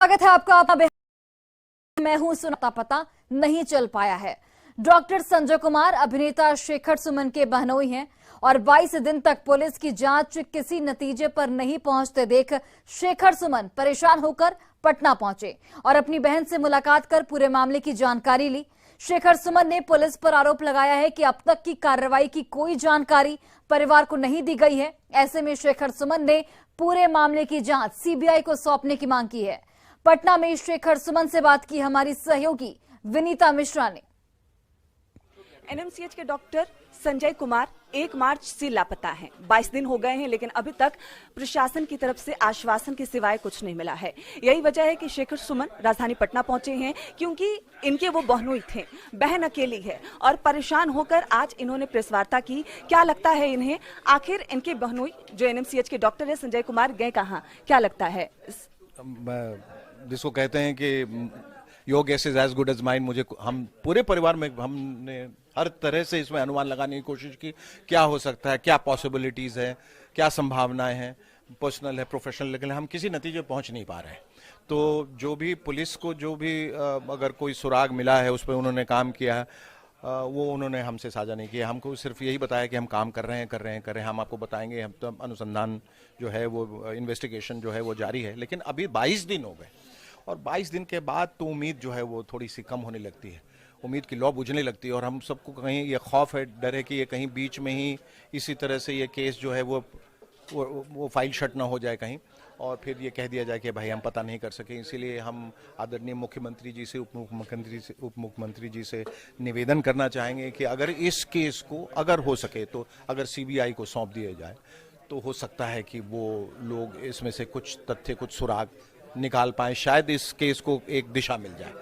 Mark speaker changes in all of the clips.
Speaker 1: स्वागत है आपका। मैं हूं सुनता पता नहीं चल पाया है। डॉक्टर संजय कुमार अभिनेता शेखर सुमन के बहनोई हैं और 22 दिन तक पुलिस की जांच किसी नतीजे पर नहीं पहुंचते देख शेखर सुमन परेशान होकर पटना पहुंचे और अपनी बहन से मुलाकात कर पूरे मामले की जानकारी ली। शेखर सुमन ने पुलिस पर आरोप लगाया है कि अब तक की कार्रवाई की कोई जानकारी परिवार को नहीं दी गई है। ऐसे में शेखर सुमन ने पूरे मामले की जांच सीबीआई को सौंपने की मांग की है। पटना में शेखर सुमन से बात की हमारी सहयोगी विनीता मिश्रा ने।
Speaker 2: एनएमसीएच के डॉक्टर संजय कुमार 1 मार्च से लापता हैं। 22 दिन हो गए हैं, लेकिन अभी तक प्रशासन की तरफ से आश्वासन के सिवाय कुछ नहीं मिला है। यही वजह है कि शेखर सुमन राजधानी पटना पहुंचे हैं, क्योंकि इनके वो बहनोई थे, बहन अकेली है और परेशान होकर आज इन्होंने प्रेस वार्ता की। क्या लगता है इन्हें, आखिर इनके बहनोई जो एनएमसीएच के डॉक्टर है संजय कुमार गए कहाँ, क्या लगता है?
Speaker 3: जिसको कहते हैं कि your guess is as good as mine. हम पूरे परिवार में हमने हर तरह से इसमें अनुमान लगाने की कोशिश की, क्या हो सकता है, क्या पॉसिबिलिटीज है, क्या संभावनाएं हैं, पर्सनल है, प्रोफेशनल, लेकिन हम किसी नतीजे पहुंच नहीं पा रहे हैं। तो जो भी पुलिस को जो भी अगर कोई सुराग मिला है उस पर उन्होंने काम किया है, वो उन्होंने हमसे साझा नहीं किया। हमको सिर्फ यही बताया कि हम काम कर रहे हैं, हम आपको बताएंगे। हम तो अनुसंधान जो है वो इन्वेस्टिगेशन जो है वो जारी है, लेकिन अभी 22 दिन हो गए और 22 दिन के बाद तो उम्मीद जो है वो थोड़ी सी कम होने लगती है, उम्मीद की लौ बुझने लगती है। और हम सबको कहीं ये खौफ है, डर है कि ये कहीं बीच में ही इसी तरह से ये केस जो है वो फाइल शट ना हो जाए कहीं और फिर ये कह दिया जाए कि भाई हम पता नहीं कर सके। इसीलिए हम आदरणीय मुख्यमंत्री जी से, उप मुख्यमंत्री जी से निवेदन करना चाहेंगे कि अगर इस केस को अगर हो सके तो अगर सीबीआई को सौंप दिया जाए तो हो सकता है कि वो लोग इसमें से कुछ तथ्य, कुछ सुराग निकाल पाए, शायद इस केस को एक दिशा मिल जाए।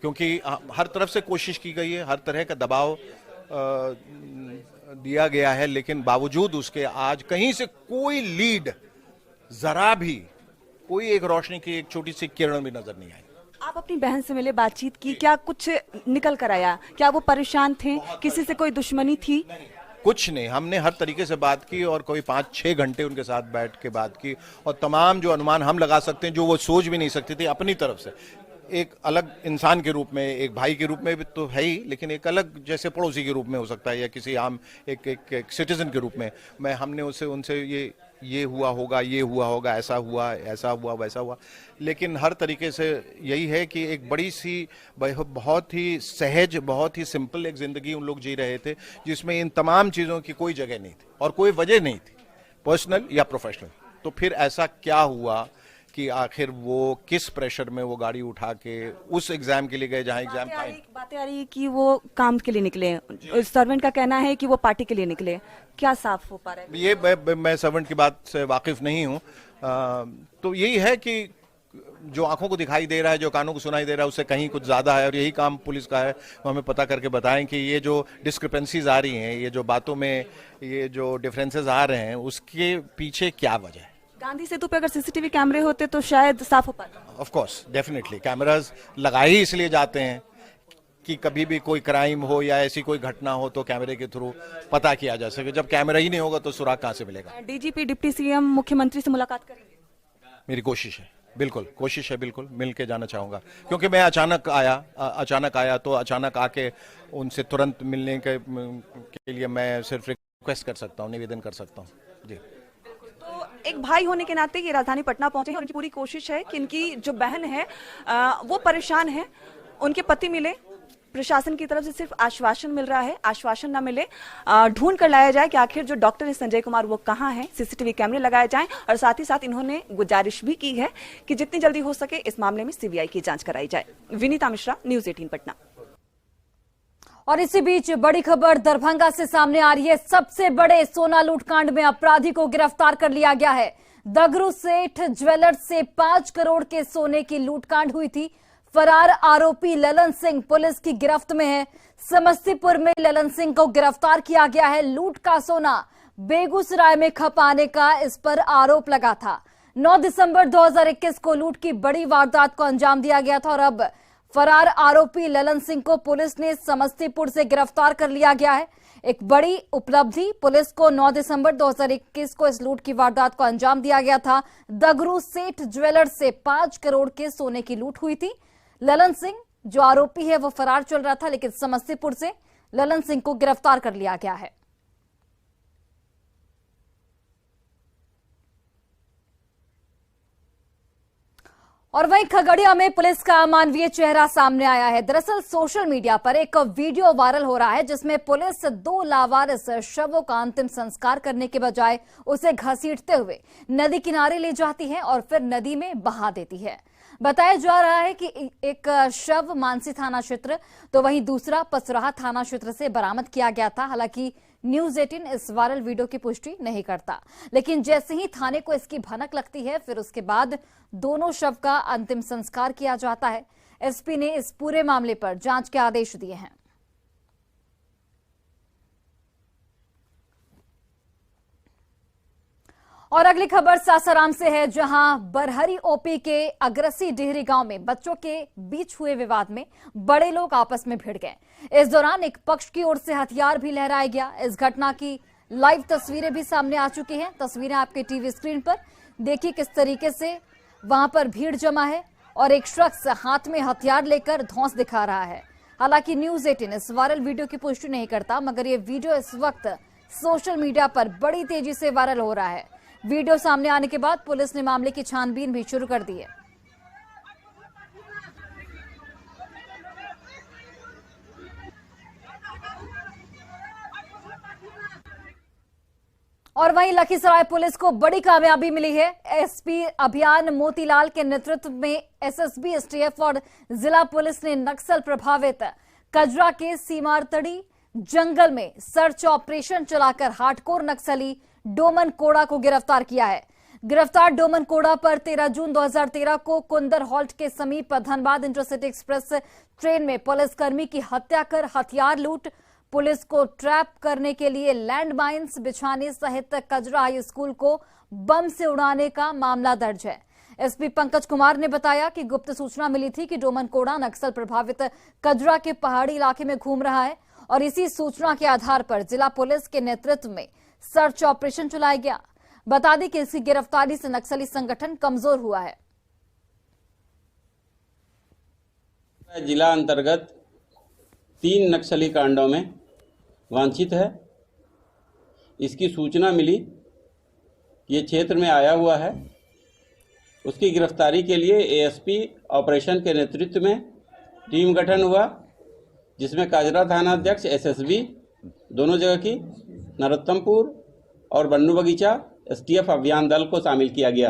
Speaker 3: क्योंकि हर तरफ से कोशिश की गई है, हर तरह का दबाव दिया गया है, लेकिन बावजूद उसके आज कहीं से कोई लीड, जरा भी कोई एक रोशनी की एक छोटी सी किरण भी नजर नहीं आई।
Speaker 2: आप अपनी बहन से मिले, बातचीत की, क्या कुछ निकल कर आया? क्या वो परेशान थे, किसी से कोई दुश्मनी थी?
Speaker 3: कुछ नहीं, हमने हर तरीके से बात की और कोई 5-6 घंटे उनके साथ बैठ के बात की और तमाम जो अनुमान हम लगा सकते हैं, जो वो सोच भी नहीं सकती थी अपनी तरफ से, एक अलग इंसान के रूप में, एक भाई के रूप में भी तो है ही, लेकिन एक अलग जैसे पड़ोसी के रूप में हो सकता है या किसी आम एक सिटीजन के रूप में हमने उनसे ये हुआ होगा, ये हुआ होगा, ऐसा हुआ, वैसा हुआ। लेकिन हर तरीके से यही है कि एक बड़ी सी, बहुत ही सहज, बहुत ही सिंपल एक जिंदगी उन लोग जी रहे थे, जिसमें इन तमाम चीज़ों की कोई जगह नहीं थी और कोई वजह नहीं थी, पर्सनल या प्रोफेशनल। तो फिर ऐसा क्या हुआ कि आखिर वो किस प्रेशर में वो गाड़ी उठा के उस एग्जाम के लिए गए जहां एग्जाम था।
Speaker 2: बातें आ रही है कि वो काम के लिए निकले, सर्वेंट का कहना है कि वो पार्टी के लिए निकले। क्या साफ हो पा रहा है?
Speaker 3: ये मैं सर्वेंट की बात से वाकिफ नहीं हूँ। तो यही है कि जो आंखों को दिखाई दे रहा है, जो कानों को सुनाई दे रहा है, उससे कहीं कुछ ज्यादा है और यही काम पुलिस का है। वो हमें पता करके बताएं कि ये जो डिस्क्रिपेंसीज आ रही हैं, ये जो बातों में ये जो डिफरेंसेस आ रहे हैं, उसके पीछे क्या वजह है।
Speaker 2: गांधी सेतु पे अगर सीसीटीवी कैमरे होते तो शायद साफ हो पाता।
Speaker 3: ऑफ कोर्स, डेफिनेटली कैमरास लगाए ही इसलिए जाते हैं कि कभी भी कोई क्राइम हो या ऐसी कोई घटना हो तो कैमरे के थ्रू पता किया जा सके। जब कैमरा ही नहीं होगा तो सुराग कहां से मिलेगा?
Speaker 2: डीजीपी, डिप्टी सीएम, मुख्यमंत्री से मुलाकात करेंगे?
Speaker 3: मेरी कोशिश है, बिल्कुल कोशिश है, बिल्कुल मिल के जाना चाहूंगा। क्योंकि मैं अचानक आया तो अचानक आके उनसे तुरंत मिलने के लिए मैं सिर्फ रिक्वेस्ट कर सकता हूँ, निवेदन कर सकता हूँ। जी,
Speaker 2: एक भाई होने के नाते ये राजधानी पटना पहुंचे हैं और उनकी पूरी कोशिश है कि इनकी जो बहन है वो परेशान है, उनके पति मिले। प्रशासन की तरफ से सिर्फ आश्वासन मिल रहा है, आश्वासन ना मिले, ढूंढ कर लाया जाए कि आखिर जो डॉक्टर है संजय कुमार वो कहाँ है, सीसीटीवी कैमरे लगाए जाएं। और साथ ही साथ इन्होंने गुजारिश भी की है कि जितनी जल्दी हो सके इस मामले में सीबीआई की जांच कराई जाए। विनीता मिश्रा, न्यूज़ 18 पटना।
Speaker 1: और इसी बीच बड़ी खबर दरभंगा से सामने आ रही है। सबसे बड़े सोना लूटकांड में अपराधी को गिरफ्तार कर लिया गया है। दगरू सेठ ज्वेलर्स से 5 करोड़ के सोने की लूटकांड हुई थी। फरार आरोपी ललन सिंह पुलिस की गिरफ्त में है। समस्तीपुर में ललन सिंह को गिरफ्तार किया गया है। लूट का सोना बेगूसराय में खपाने का इस पर आरोप लगा था। 9 दिसंबर 2021 को लूट की बड़ी वारदात को अंजाम दिया गया था और अब फरार आरोपी ललन सिंह को पुलिस ने समस्तीपुर से गिरफ्तार कर लिया गया है। एक बड़ी उपलब्धि, पुलिस को 9 दिसंबर 2021 को इस लूट की वारदात को अंजाम दिया गया था। दगरू सेठ ज्वेलर्स से 5 करोड़ के सोने की लूट हुई थी। ललन सिंह जो आरोपी है वो फरार चल रहा था, लेकिन समस्तीपुर से ललन सिंह को गिरफ्तार कर लिया गया है। और वहीं खगड़िया में पुलिस का अमानवीय चेहरा सामने आया है। दरअसल सोशल मीडिया पर एक वीडियो वायरल हो रहा है जिसमें पुलिस 2 लावारिस शवों का अंतिम संस्कार करने के बजाय उसे घसीटते हुए नदी किनारे ले जाती है और फिर नदी में बहा देती है। बताया जा रहा है कि एक शव मानसी थाना क्षेत्र तो वहीं दूसरा पसराहा थाना क्षेत्र से बरामद किया गया था। हालांकि न्यूज 18 इस वायरल वीडियो की पुष्टि नहीं करता, लेकिन जैसे ही थाने को इसकी भनक लगती है फिर उसके बाद दोनों शव का अंतिम संस्कार किया जाता है। एसपी ने इस पूरे मामले पर जांच के आदेश दिए हैं। और अगली खबर सासाराम से है, जहां बरहरी ओपी के अग्रसी डेहरी गांव में बच्चों के बीच हुए विवाद में बड़े लोग आपस में भिड़ गए। इस दौरान एक पक्ष की ओर से हथियार भी लहराया गया। इस घटना की लाइव तस्वीरें भी सामने आ चुकी हैं। तस्वीरें आपके टीवी स्क्रीन पर देखिए किस तरीके से वहां पर भीड़ जमा है और एक शख्स हाथ में हथियार लेकर धौंस दिखा रहा है। हालांकि न्यूज 18 इस वायरल वीडियो की पुष्टि नहीं करता, मगर ये वीडियो इस वक्त सोशल मीडिया पर बड़ी तेजी से वायरल हो रहा है। वीडियो सामने आने के बाद पुलिस ने मामले की छानबीन भी शुरू कर दी है। और वहीं लखीसराय पुलिस को बड़ी कामयाबी मिली है। एसपी अभियान मोतीलाल के नेतृत्व में एसएसबी, एसटीएफ और जिला पुलिस ने नक्सल प्रभावित कजरा के सीमारतड़ी जंगल में सर्च ऑपरेशन चलाकर हार्डकोर नक्सली डोमन कोड़ा को गिरफ्तार किया है। गिरफ्तार डोमन कोड़ा पर 13 जून 2013 को कुंदर हॉल्ट के समीप धनबाद इंटरसिटी एक्सप्रेस ट्रेन में पुलिसकर्मी की हत्या कर हथियार लूट, पुलिस को ट्रैप करने के लिए लैंडमाइंस बिछाने सहित कजरा हाई स्कूल को बम से उड़ाने का मामला दर्ज है। एसपी पंकज कुमार ने बताया कि गुप्त सूचना मिली थी कि डोमन कोड़ा नक्सल प्रभावित कजरा के पहाड़ी इलाके में घूम रहा है और इसी सूचना के आधार पर जिला पुलिस के नेतृत्व में सर्च ऑपरेशन चलाया गया। बता दें कि इसकी गिरफ्तारी से नक्सली संगठन कमजोर हुआ है।
Speaker 4: जिला अंतर्गत 3 नक्सली कांडों में वांछित है। इसकी सूचना मिली, ये क्षेत्र में आया हुआ है। उसकी गिरफ्तारी के लिए एएसपी ऑपरेशन के नेतृत्व में टीम गठन हुआ, जिसमें काजरा थाना अध्यक्ष एसएसबी दोनों जगह की, नरोत्तमपुर और बन्नू बगीचा एसटीएफ अभियान दल को शामिल किया गया।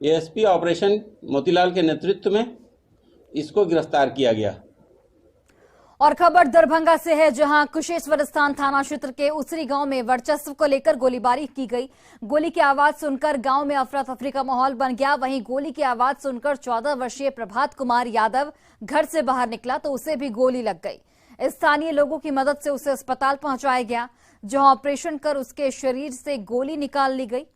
Speaker 4: एएसपी ऑपरेशन मोतीलाल के नेतृत्व में इसको गिरफ्तार किया गया।
Speaker 1: और खबर दरभंगा से है, जहां कुशेश्वर स्थान थाना क्षेत्र के उसरी गांव में वर्चस्व को लेकर गोलीबारी की गई। गोली की आवाज सुनकर गांव में अफरा तफरी का माहौल बन गया। वहीं गोली की आवाज सुनकर 14 वर्षीय प्रभात कुमार यादव घर से बाहर निकला तो उसे भी गोली लग गई। स्थानीय लोगों की मदद से उसे अस्पताल पहुंचाया गया, जहां ऑपरेशन कर उसके शरीर से गोली निकाल ली गई।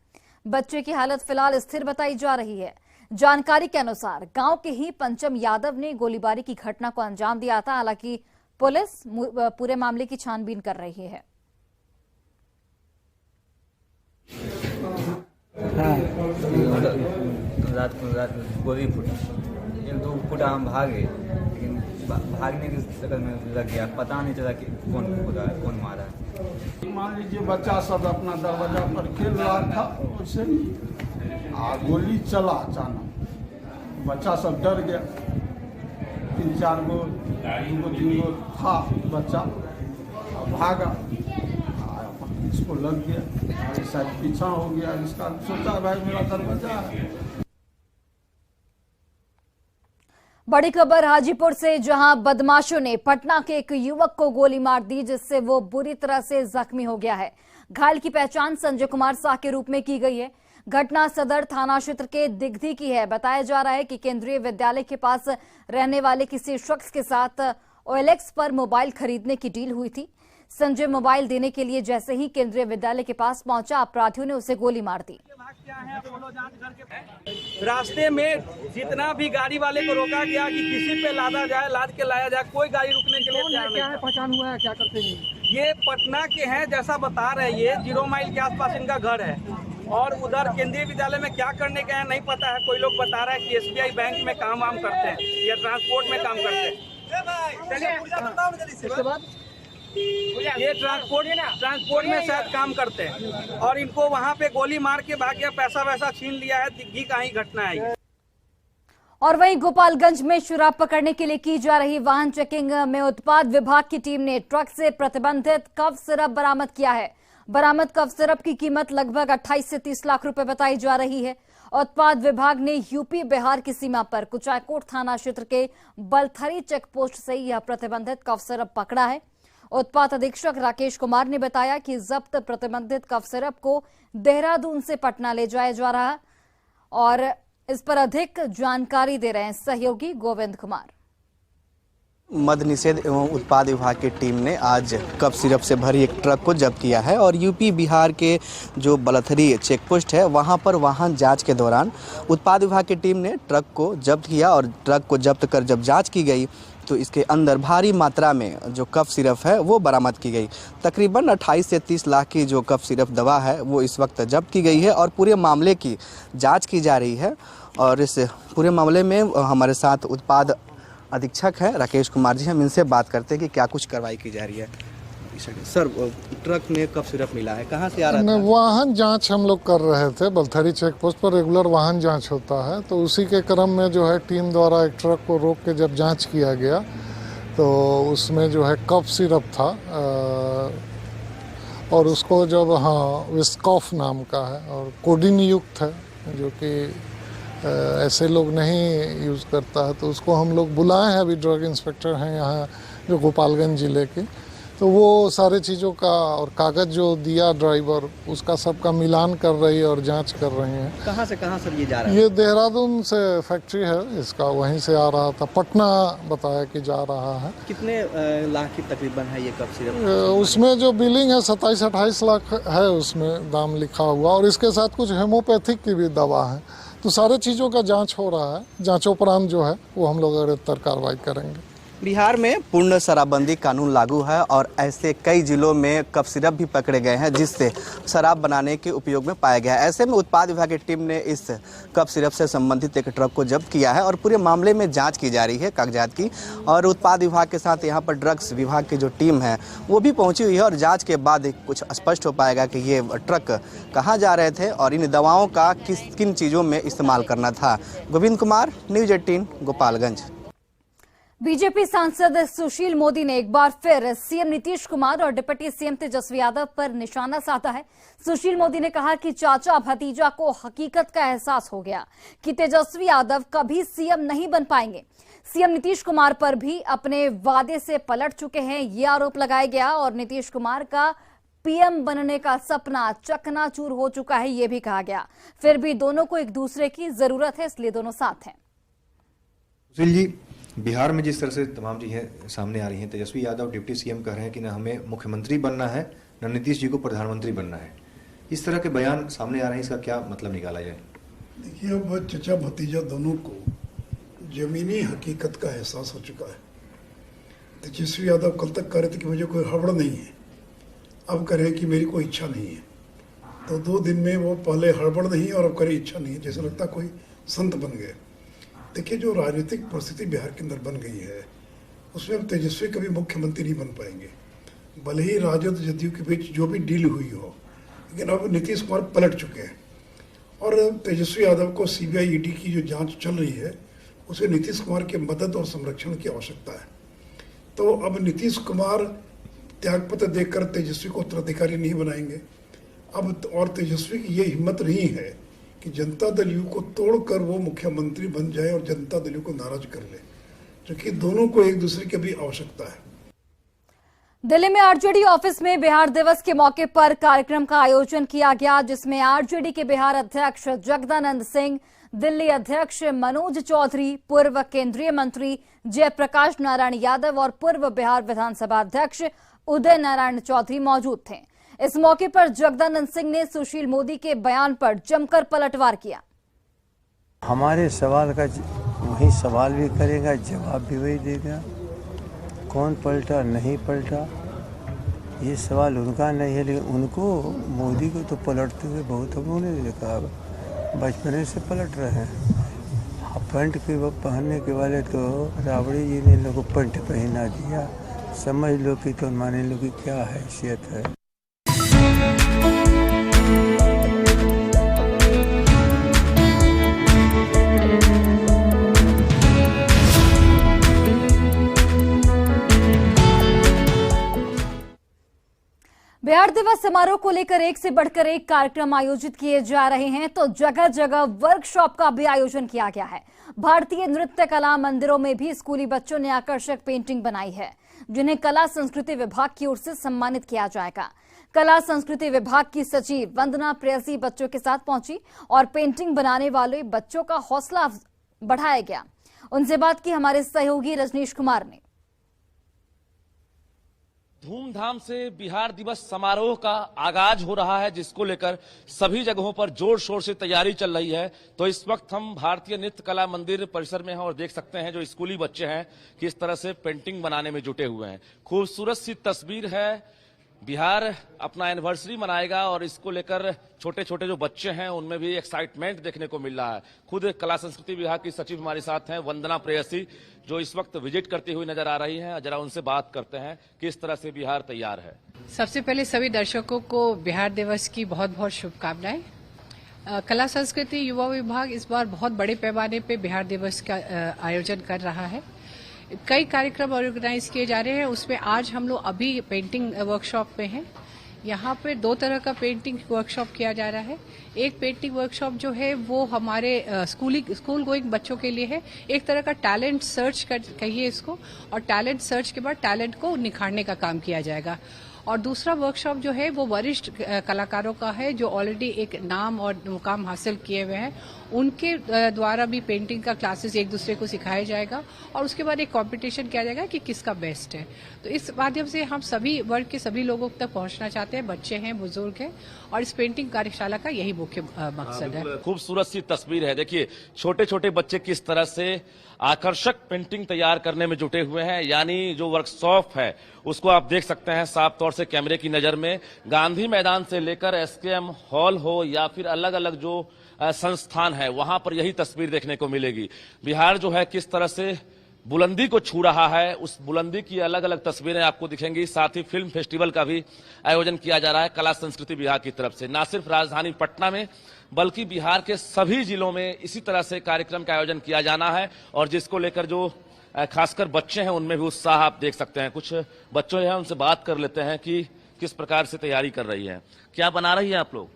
Speaker 1: बच्चे की हालत फिलहाल स्थिर बताई जा रही है। जानकारी के अनुसार गांव के ही पंचम यादव ने गोलीबारी की घटना को अंजाम दिया था। हालांकि पुलिस पूरे मामले की छानबीन कर रही है।
Speaker 5: रात गोली फूटी, 1-2 फुटा, हम भागे, लेकिन भागने की शक्ल में लग गया, पता नहीं चला कि कौन फूटा है, कौन मारा है।
Speaker 6: मान लीजिए बच्चा सब अपना दरवाजा पर खेल रहा था, उससे गोली चला अचानक, बच्चा सब डर गया। 3-4 गो 2-3 गो था बच्चा, भागा, इसको लग गया, शायद पीछा हो गया। इसका सोचा भाई मेरा दरवाजा है।
Speaker 1: बड़ी खबर हाजीपुर से, जहां बदमाशों ने पटना के एक युवक को गोली मार दी, जिससे वो बुरी तरह से जख्मी हो गया है। घायल की पहचान संजय कुमार शाह के रूप में की गई है। घटना सदर थाना क्षेत्र के दिग्धी की है। बताया जा रहा है कि केंद्रीय विद्यालय के पास रहने वाले किसी शख्स के साथ OLX पर मोबाइल खरीदने की डील हुई थी। संजय मोबाइल देने के लिए जैसे ही केंद्रीय विद्यालय के पास पहुंचा, अपराधियों ने उसे गोली मार दी।
Speaker 7: रास्ते में जितना भी गाड़ी वाले को रोका गया कि किसी पे लादा जाए, लाद के लाया जाए, कोई गाड़ी रुकने के लिए तैयार नहीं। क्या है, पहचान हुआ है, क्या करते हैं? ये पटना के हैं जैसा बता रहे हैं, ये 0 माइल के आसपास इनका घर है और उधर केंद्रीय विद्यालय में क्या करने गए हैं नहीं पता है। कोई लोग बता रहा है कि SBI बैंक में काम वाम करते हैं या ट्रांसपोर्ट में काम करते हैं। इसके बाद ये ट्रांसपोर्ट में शायद काम करते हैं और इनको वहाँ पे गोली मार के भाग गया, पैसा वैसा छीन लिया है। दिग्गी का ही घटना है ये।
Speaker 1: और वहीं गोपालगंज में शराब पकड़ने के लिए की जा रही वाहन चेकिंग में उत्पाद विभाग की टीम ने ट्रक से प्रतिबंधित कफ सिरप बरामद किया है। बरामद कफ सिरप की कीमत लगभग 28 से 30 लाख रुपए बताई जा रही है। उत्पाद विभाग ने यूपी बिहार की सीमा पर कुचायकोट थाना क्षेत्र के बलथरी चेक पोस्ट से यह प्रतिबंधित कफ सिरप पकड़ा है। उत्पाद अधीक्षक राकेश कुमार ने बताया कि जब्त प्रतिबंधित कफ सिरप को देहरादून से पटना ले जाया जा रहा है और इस पर अधिक जानकारी दे रहे हैं सहयोगी गोविंद कुमार।
Speaker 8: मद्य निषेध एवं उत्पाद विभाग की टीम ने आज कफ सिरप से भरी एक ट्रक को जब्त किया है और यूपी बिहार के जो बलथरी चेक पोस्ट है वहां पर वाहन जांच के दौरान उत्पाद विभाग की टीम ने ट्रक को जब्त किया और ट्रक को जब्त कर जब जांच की गई तो इसके अंदर भारी मात्रा में जो कफ सिरप है वो बरामद की गई। तकरीबन 28 से 30 लाख की जो कफ सिरप दवा है वो इस वक्त जब्त की गई है और पूरे मामले की जाँच की जा रही है। और इस पूरे मामले में हमारे साथ उत्पाद अधीक्षक है राकेश कुमार जी, हम इनसे बात करते हैं कि क्या कुछ कार्रवाई की जा रही है। सर, ट्रक में कफ सिरप मिला है, कहाँ से आ रहा था?
Speaker 9: वाहन जांच हम लोग कर रहे थे। बलथरी चेक पोस्ट पर रेगुलर वाहन जांच होता है, तो उसी के क्रम में जो है टीम द्वारा एक ट्रक को रोक के जब जांच किया गया तो उसमें जो है कफ सिरप था और उसको जब विस्कॉफ नाम का है और कोडिन युक्त है जो कि ऐसे लोग नहीं यूज़ करता है, तो उसको हम लोग बुलाए हैं। अभी ड्रग इंस्पेक्टर हैं यहाँ जो गोपालगंज ज़िले के, तो वो सारे चीज़ों का और कागज़ जो दिया ड्राइवर उसका सबका मिलान कर रही है और जांच कर रही हैं।
Speaker 8: कहाँ से कहाँ सर ये जा रहा है?
Speaker 9: ये देहरादून से फैक्ट्री है इसका, वहीं से आ रहा था, पटना बताया कि जा रहा है।
Speaker 8: कितने लाख की तकरीबन है ये कफ सिरप?
Speaker 9: उसमें जो बिलिंग है 27-28 लाख है, उसमें दाम लिखा हुआ और इसके साथ कुछ हेमोपैथिक की भी दवा है। तो सारे चीज़ों का जांच हो रहा है, जांचोपरांत जो है वो हम लोग अग्रेतर कार्रवाई करेंगे।
Speaker 8: बिहार में पूर्ण शराबबंदी कानून लागू है और ऐसे कई जिलों में कफ सिरप भी पकड़े गए हैं जिससे शराब बनाने के उपयोग में पाया गया है। ऐसे में उत्पाद विभाग की टीम ने इस कफ सिरप से संबंधित एक ट्रक को जब्त किया है और पूरे मामले में जांच की जा रही है कागजात की। और उत्पाद विभाग के साथ यहाँ पर ड्रग्स विभाग की जो टीम है वो भी पहुँची हुई है और जाँच के बाद कुछ स्पष्ट हो पाएगा कि ये ट्रक कहाँ जा रहे थे और इन दवाओं का किन चीज़ों में इस्तेमाल करना था। गोविंद कुमार, न्यूज़ 18, गोपालगंज।
Speaker 1: बीजेपी सांसद सुशील मोदी ने एक बार फिर सीएम नीतीश कुमार और डिप्टी सीएम तेजस्वी यादव पर निशाना साधा है। सुशील मोदी ने कहा कि चाचा भतीजा को हकीकत का एहसास हो गया कि तेजस्वी यादव कभी सीएम नहीं बन पाएंगे। सीएम नीतीश कुमार पर भी अपने वादे से पलट चुके हैं, ये आरोप लगाया गया और नीतीश कुमार का पीएम बनने का सपना चकनाचूर हो चुका है, ये भी कहा गया। फिर भी दोनों को एक दूसरे की जरूरत है, इसलिए दोनों साथ हैं।
Speaker 10: सुशील जी, बिहार में जिस तरह से तमाम चीज़ें सामने आ रही हैं, तेजस्वी यादव डिप्टी सीएम कह रहे हैं कि न हमें मुख्यमंत्री बनना है न नीतीश जी को प्रधानमंत्री बनना है। इस तरह के बयान सामने आ रहे हैं, इसका क्या मतलब निकाला जाए?
Speaker 6: देखिए, अब चचा भतीजा दोनों को जमीनी हकीकत का एहसास हो चुका है। तेजस्वी यादव कल तक कह रहे थे कि मुझे कोई हड़बड़ नहीं है, अब कह रहे हैं कि मेरी कोई इच्छा नहीं है। तो 2 दिन में वो पहले हड़बड़ नहीं और अब करे इच्छा नहीं है, जैसे लगता कोई संत बन गए। देखिए, जो राजनीतिक परिस्थिति बिहार के अंदर बन गई है उसमें अब तेजस्वी कभी मुख्यमंत्री नहीं बन पाएंगे, भले ही राजद जदयू के बीच जो भी डील हुई हो। लेकिन अब नीतीश कुमार पलट चुके हैं और तेजस्वी यादव को सीबीआई ईडी की जो जांच चल रही है उसे नीतीश कुमार की मदद और संरक्षण की आवश्यकता है। तो अब नीतीश कुमार त्यागपत्र देकर तेजस्वी को उत्तराधिकारी नहीं बनाएंगे। अब और तेजस्वी की ये हिम्मत नहीं है कि जनता दल यू को तोड़कर वो मुख्यमंत्री बन जाए और जनता दल यू को नाराज कर ले, क्योंकि दोनों को एक दूसरे की भी आवश्यकता है।
Speaker 1: दिल्ली में आरजेडी ऑफिस में बिहार दिवस के मौके पर कार्यक्रम का आयोजन किया गया, जिसमें आरजेडी के बिहार अध्यक्ष जगदानंद सिंह, दिल्ली अध्यक्ष मनोज चौधरी, पूर्व केंद्रीय मंत्री जयप्रकाश नारायण यादव और पूर्व बिहार विधानसभा अध्यक्ष उदय नारायण चौधरी मौजूद थे। इस मौके पर जगदानंद सिंह ने सुशील मोदी के बयान पर जमकर पलटवार किया।
Speaker 11: हमारे सवाल का वही सवाल भी करेगा, जवाब भी वही देगा। कौन पलटा नहीं पलटा ये सवाल उनका नहीं है, लेकिन उनको मोदी को तो पलटते हुए बहुत हम लोगों ने देखा, बचपने से पलट रहे हैं। पैंट के पहनने के वाले तो राबड़ी जी ने लोगों को पैंट पहना दिया। समझ लो कि तो माने लो कि क्या हैसियत है।
Speaker 1: बिहार दिवस समारोह को लेकर एक से बढ़कर एक कार्यक्रम आयोजित किए जा रहे हैं, तो जगह जगह वर्कशॉप का भी आयोजन किया गया है। भारतीय नृत्य कला मंदिरों में भी स्कूली बच्चों ने आकर्षक पेंटिंग बनाई है, जिन्हें कला संस्कृति विभाग की ओर से सम्मानित किया जाएगा। कला संस्कृति विभाग की सचिव वंदना प्रेयसी बच्चों के साथ पहुंची और पेंटिंग बनाने वाले बच्चों का हौसला बढ़ाया गया। उनसे बात की हमारे सहयोगी रजनीश कुमार ने।
Speaker 12: धूमधाम से बिहार दिवस समारोह का आगाज हो रहा है, जिसको लेकर सभी जगहों पर जोर शोर से तैयारी चल रही है। तो इस वक्त हम भारतीय नृत्य कला मंदिर परिसर में हैं और देख सकते हैं जो स्कूली बच्चे हैं किस तरह से पेंटिंग बनाने में जुटे हुए हैं। खूबसूरत सी तस्वीर है। बिहार अपना एनिवर्सरी मनाएगा और इसको लेकर छोटे छोटे जो बच्चे हैं उनमें भी एक्साइटमेंट देखने को मिल रहा है। खुद कला संस्कृति विभाग की सचिव हमारे साथ हैं वंदना प्रेयसी, जो इस वक्त विजिट करती हुई नजर आ रही हैं। जरा उनसे बात करते हैं किस तरह से बिहार तैयार है।
Speaker 13: सबसे पहले सभी दर्शकों को बिहार दिवस की बहुत बहुत शुभकामनाएं। कला संस्कृति युवा विभाग इस बार बहुत बड़े पैमाने पे बिहार दिवस का आयोजन कर रहा है। कई कार्यक्रम ऑर्गेनाइज किए जा रहे हैं, उसमें आज हम लोग अभी पेंटिंग वर्कशॉप पे हैं। यहाँ पे दो तरह का पेंटिंग वर्कशॉप किया जा रहा है। एक पेंटिंग वर्कशॉप जो है वो हमारे स्कूल गोइंग बच्चों के लिए है। एक तरह का टैलेंट सर्च कहिए इसको, और टैलेंट सर्च के बाद टैलेंट को निखारने का काम किया जाएगा। और दूसरा वर्कशॉप जो है वो वरिष्ठ कलाकारों का है, जो ऑलरेडी एक नाम और मुकाम हासिल किए हुए हैं। उनके द्वारा भी पेंटिंग का क्लासेस एक दूसरे को सिखाया जाएगा और उसके बाद एक कंपटीशन किया जाएगा कि किसका बेस्ट है। तो इस माध्यम से हम सभी वर्ग के सभी लोगों तक पहुंचना चाहते हैं, बच्चे हैं, बुजुर्ग हैं, और इस पेंटिंग कार्यशाला का यही मुख्य मकसद है।
Speaker 12: खूबसूरत सी तस्वीर है। देखिए छोटे छोटे बच्चे किस तरह से आकर्षक पेंटिंग तैयार करने में जुटे हुए हैं। यानी जो वर्कशॉप है उसको आप देख सकते हैं साफ तौर से कैमरे की नजर में। गांधी मैदान से लेकर एसकेएम हॉल हो या फिर अलग अलग जो संस्थान है वहां पर यही तस्वीर देखने को मिलेगी। बिहार जो है किस तरह से बुलंदी को छू रहा है, उस बुलंदी की अलग अलग तस्वीरें आपको दिखेंगी। साथ ही फिल्म फेस्टिवल का भी आयोजन किया जा रहा है कला संस्कृति विभाग की तरफ से। न सिर्फ राजधानी पटना में बल्कि बिहार के सभी जिलों में इसी तरह से कार्यक्रम का आयोजन किया जाना है, और जिसको लेकर जो खासकर बच्चे हैं उनमें भी उत्साह आप देख सकते हैं। कुछ बच्चों हैं उनसे बात कर लेते हैं कि किस प्रकार से तैयारी कर रही है। क्या बना रही है आप लोग?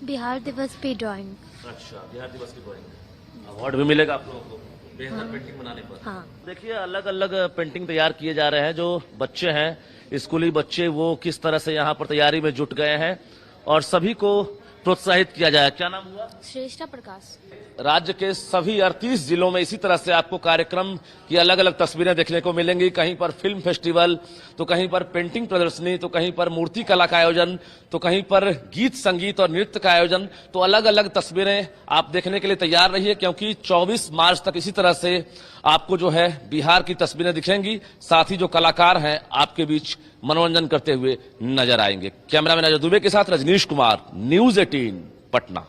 Speaker 14: बिहार दिवस पे ड्राइंग।
Speaker 12: अच्छा, बिहार दिवस की ड्राइंग। अवार्ड भी मिलेगा आप लोगों को बेहतर पेंटिंग बनाने पर।
Speaker 14: हाँ।
Speaker 12: देखिए अलग अलग पेंटिंग तैयार किए जा रहे हैं। जो बच्चे हैं स्कूली बच्चे वो किस तरह से यहाँ पर तैयारी में जुट गए हैं और सभी को प्रोत्साहित किया जाए। क्या नाम हुआ?
Speaker 14: श्रेष्ठा प्रकाश।
Speaker 12: राज्य के सभी 38 जिलों में इसी तरह से आपको कार्यक्रम की अलग अलग तस्वीरें देखने को मिलेंगी। कहीं पर फिल्म फेस्टिवल, तो कहीं पर पेंटिंग प्रदर्शनी, तो कहीं पर मूर्ति कला का आयोजन, तो कहीं पर गीत संगीत और नृत्य का आयोजन। तो अलग अलग तस्वीरें आप देखने के लिए तैयार रहिए, क्योंकि 24 मार्च तक इसी तरह से आपको जो है बिहार की तस्वीरें दिखेंगी। साथ ही जो कलाकार हैं आपके बीच मनोरंजन करते हुए नजर आएंगे। कैमरामैन अजय दुबे के साथ रजनीश कुमार, न्यूज 18 पटना।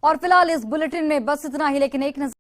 Speaker 1: और फिलहाल इस बुलेटिन में बस इतना ही, लेकिन एक नजर